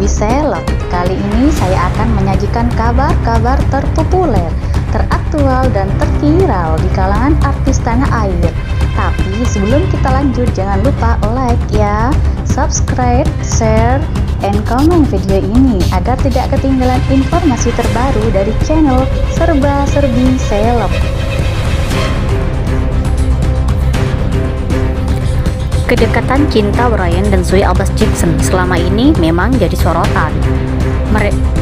Serbi Seleb. Kali ini saya akan menyajikan kabar-kabar terpopuler, teraktual, dan terviral di kalangan artis tanah air. Tapi sebelum kita lanjut, jangan lupa like ya, subscribe, share, and comment video ini agar tidak ketinggalan informasi terbaru dari channel Serba Serbi Seleb. Kedekatan cinta Brian dan Zoe Abas-Jackson selama ini memang jadi sorotan.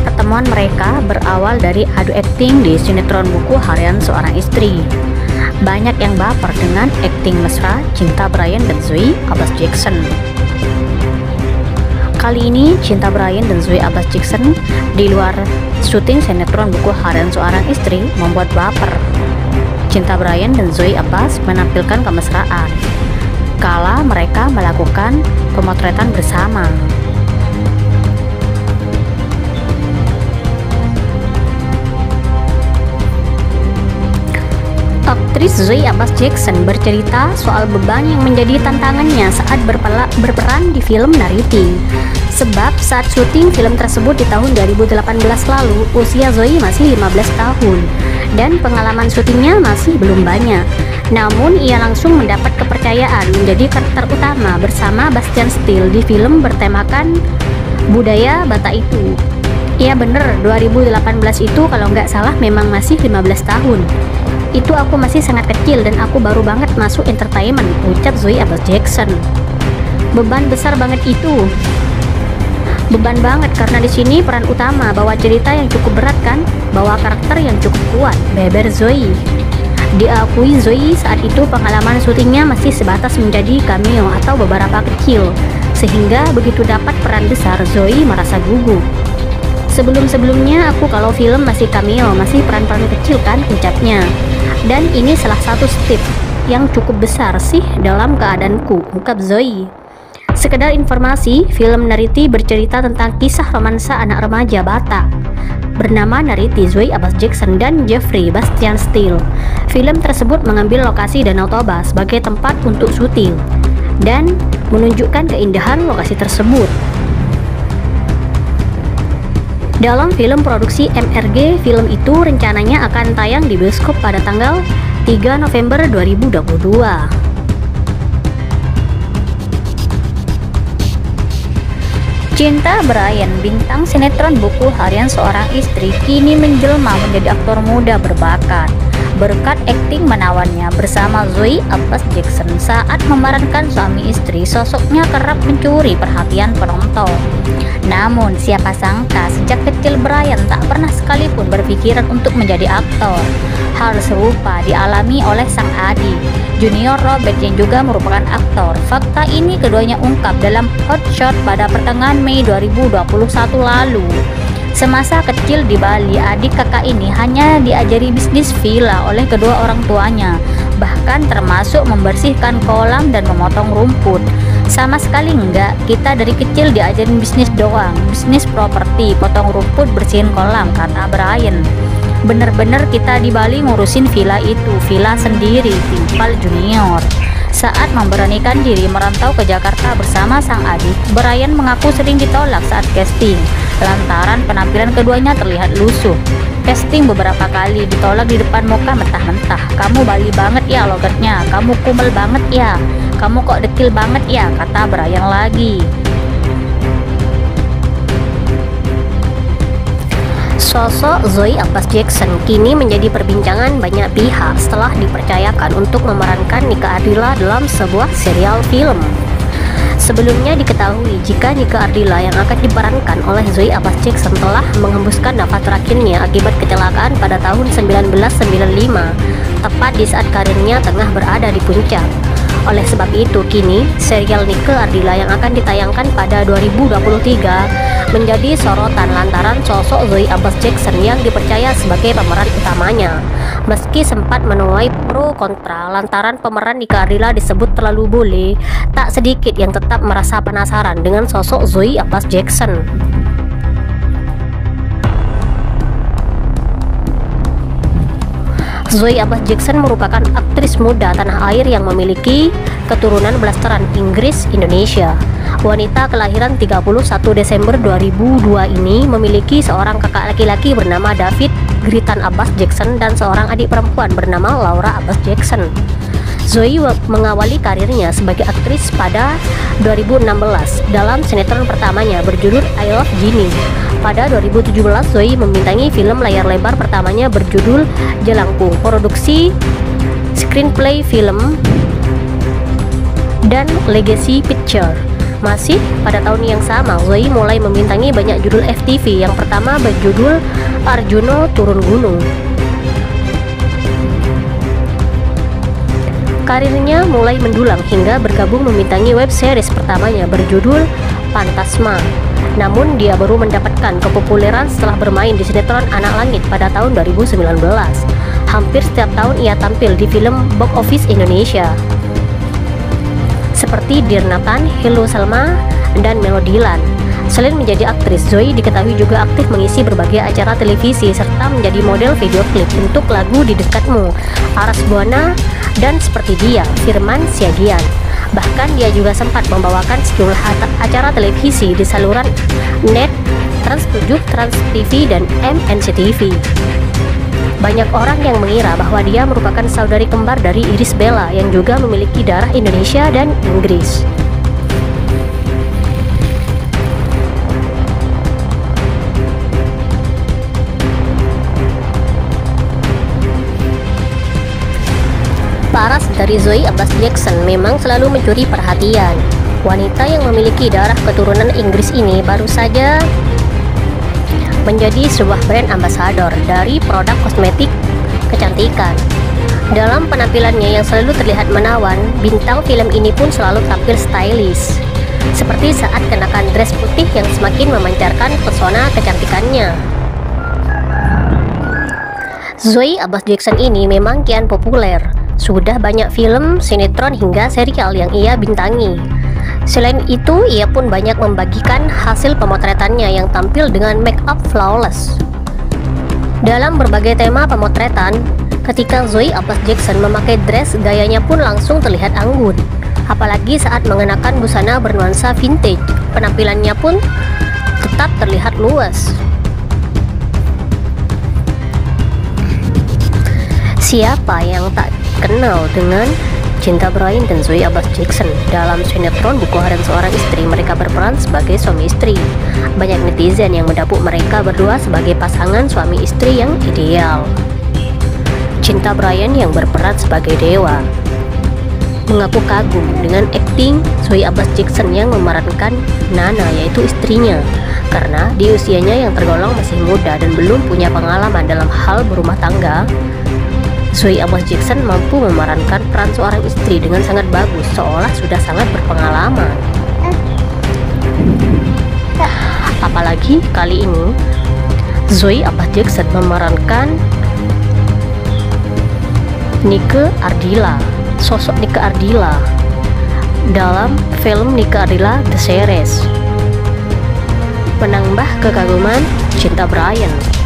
Pertemuan mereka berawal dari adu akting di sinetron Buku Harian Seorang Istri. Banyak yang baper dengan akting mesra cinta Brian dan Zoe Abas-Jackson. Kali ini cinta Brian dan Zoe Abas-Jackson di luar syuting sinetron Buku Harian Seorang Istri membuat baper. Cinta Brian dan Zoe Abbas menampilkan kemesraan kala mereka melakukan pemotretan bersama. Aktris Zoe Abas-Jackson bercerita soal beban yang menjadi tantangannya saat berperan di film Nariti. Sebab saat syuting film tersebut di tahun 2018 lalu, usia Zoe masih 15 tahun dan pengalaman syutingnya masih belum banyak. Namun ia langsung mendapat kepercayaan menjadi karakter utama bersama Bastian Steele di film bertemakan budaya Batak itu. Iya bener, 2018 itu kalau nggak salah memang masih 15 tahun. Itu aku masih sangat kecil dan aku baru banget masuk entertainment, ucap Zoe Abas-Jackson. Beban besar banget itu. Beban banget karena di sini peran utama bawa cerita yang cukup berat kan, bawa karakter yang cukup kuat, beber Zoe. Diakui Zoe saat itu pengalaman syutingnya masih sebatas menjadi cameo atau beberapa kecil, sehingga begitu dapat peran besar Zoe merasa gugup. Sebelum-sebelumnya aku kalau film masih cameo, masih peran-peran kecil kan, ucapnya. Dan ini salah satu step yang cukup besar sih dalam keadaanku, ungkap Zoe. Sekedar informasi, film Nariti bercerita tentang kisah romansa anak remaja Batak bernama Nariti, Zoe Abas-Jackson dan Jeffrey Bastian Steele. Film tersebut mengambil lokasi Danau Toba sebagai tempat untuk syuting dan menunjukkan keindahan lokasi tersebut. Dalam film produksi MRG, film itu rencananya akan tayang di bioskop pada tanggal 3 November 2022. Cinta Brian, bintang sinetron Buku Harian Seorang Istri, kini menjelma menjadi aktor muda berbakat. Berkat akting menawannya bersama Zoe Abas-Jackson saat memerankan suami istri, sosoknya kerap mencuri perhatian penonton. Namun siapa sangka sejak kecil Brian tak pernah sekalipun berpikiran untuk menjadi aktor. Hal serupa dialami oleh sang adik, Junior Robert, yang juga merupakan aktor. Fakta ini keduanya ungkap dalam Hot Shot pada pertengahan Mei 2021 lalu. Semasa kecil di Bali, adik kakak ini hanya diajari bisnis villa oleh kedua orang tuanya, bahkan termasuk membersihkan kolam dan memotong rumput. Sama sekali enggak, kita dari kecil diajarin bisnis doang, bisnis properti, potong rumput, bersihin kolam, kata Brian. Bener-bener kita di Bali ngurusin villa itu, villa sendiri, timpal Junior. Saat memberanikan diri merantau ke Jakarta bersama sang adik, Brian mengaku sering ditolak saat casting lantaran penampilan keduanya terlihat lusuh. Casting beberapa kali ditolak di depan muka mentah-mentah. Kamu Bali banget ya logatnya, kamu kumel banget ya, kamu kok dekil banget ya, kata Brian lagi. Sosok Zoe Abas-Jackson kini menjadi perbincangan banyak pihak setelah dipercayakan untuk memerankan Nika Ardila dalam sebuah serial film. Sebelumnya diketahui jika Nika Ardila yang akan diperankan oleh Zoe Abas-Jackson telah menghembuskan nafas terakhirnya akibat kecelakaan pada tahun 1995, tepat di saat karirnya tengah berada di puncak. Oleh sebab itu, kini serial Nika Ardila yang akan ditayangkan pada 2023 menjadi sorotan lantaran sosok Zoe Abas-Jackson yang dipercaya sebagai pemeran utamanya. Meski sempat menuai pro kontra lantaran pemeran Nika Ardila disebut terlalu bule, tak sedikit yang tetap merasa penasaran dengan sosok Zoe Abas-Jackson. Zoe Abbas Jackson merupakan aktris muda tanah air yang memiliki keturunan blasteran Inggris Indonesia. Wanita kelahiran 31 Desember 2002 ini memiliki seorang kakak laki-laki bernama David Gritan Abbas Jackson dan seorang adik perempuan bernama Laura Abbas Jackson. Zoe mengawali karirnya sebagai aktris pada 2016 dalam sinetron pertamanya berjudul I Love Ginny. Pada 2017 Zoe membintangi film layar lebar pertamanya berjudul Jelangkung, produksi screenplay film dan Legacy Picture. Masih pada tahun yang sama, Zoe mulai membintangi banyak judul FTV. Yang pertama berjudul Arjuno Turun Gunung. Karirnya mulai mendulang hingga bergabung membintangi web series pertamanya berjudul Pantasma. Namun dia baru mendapatkan kepopuleran setelah bermain di sinetron Anak Langit pada tahun 2019. Hampir setiap tahun ia tampil di film box office Indonesia seperti Dear Nathan, Hello Salma, dan Melodiland. Selain menjadi aktris, Zoe diketahui juga aktif mengisi berbagai acara televisi serta menjadi model video klip untuk lagu Di Dekatmu, Aras Buana, dan Seperti Dia, Firman Siagian. Bahkan dia juga sempat membawakan sejumlah acara televisi di saluran NET, Trans 7, Trans TV, dan MNCTV. Banyak orang yang mengira bahwa dia merupakan saudari kembar dari Irish Bella yang juga memiliki darah Indonesia dan Inggris. Paras dari Zoe Abbas Jackson memang selalu mencuri perhatian. Wanita yang memiliki darah keturunan Inggris ini baru saja menjadi sebuah brand ambassador dari produk kosmetik kecantikan. Dalam penampilannya yang selalu terlihat menawan, bintang film ini pun selalu tampil stylish, seperti saat kenakan dress putih yang semakin memancarkan pesona kecantikannya. Zoe Abbas Jackson ini memang kian populer. Sudah banyak film, sinetron, hingga serial yang ia bintangi. Selain itu, ia pun banyak membagikan hasil pemotretannya yang tampil dengan make up flawless. Dalam berbagai tema pemotretan, ketika Zoe Abbas Jackson memakai dress, gayanya pun langsung terlihat anggun. Apalagi saat mengenakan busana bernuansa vintage, penampilannya pun tetap terlihat luas. Siapa yang tak kenal dengan Cinta Bryan dan Zoe Abbas Jackson? Dalam sinetron Buku Harian Seorang Istri, mereka berperan sebagai suami istri. Banyak netizen yang mendapuk mereka berdua sebagai pasangan suami istri yang ideal. Cinta Bryan yang berperan sebagai Dewa mengaku kagum dengan akting Zoe Abbas Jackson yang memerankan Nana, yaitu istrinya, karena di usianya yang tergolong masih muda dan belum punya pengalaman dalam hal berumah tangga. Zoe Abbas Jackson mampu memerankan peran seorang istri dengan sangat bagus, seolah sudah sangat berpengalaman. Apalagi kali ini Zoe Abbas Jackson memerankan Nike Ardilla, sosok Nike Ardilla dalam film Nike Ardilla The Series, menambah kekaguman Cinta Bryan.